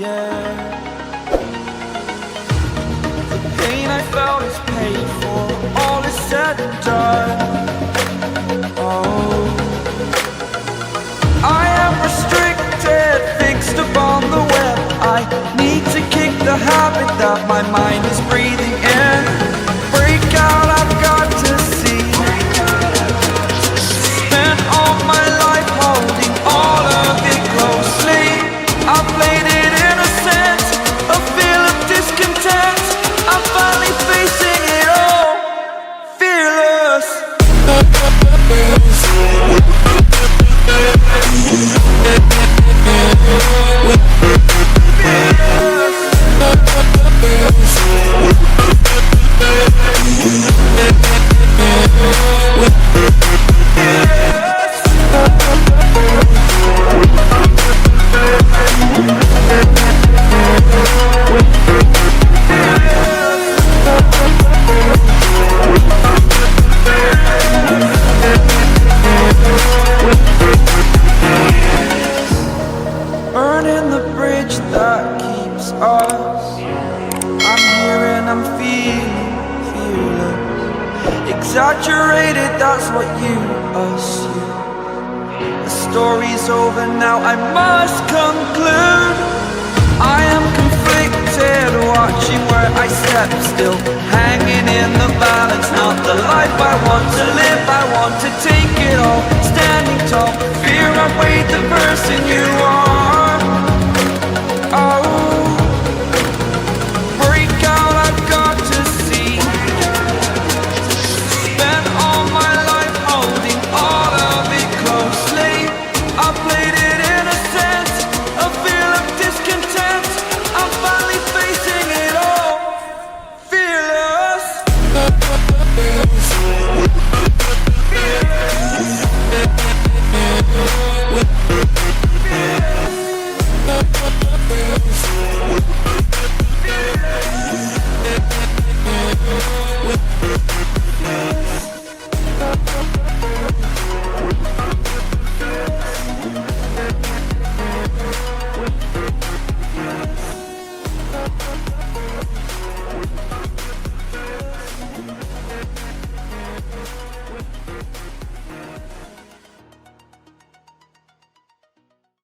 air. The pain I felt is paid for, all is said and done. Oh, I am restricted, fixed upon the web. I need to kick the habit that my mind is breathing in. Break out, I've got to see. Spent all my life holding all of it closely. I played it innocent, a feel of discontent. I'm finally facing it all, fearless. Burning the bridge that keeps us. I'm here and I'm feeling fearless. Exaggerated, that's what you assume. The story's over now, I must conclude. I am conflicted, watching where I step still, hanging in the balance. Not the life I want to live, I want to take it all. Standing tall, fear I weighed the person you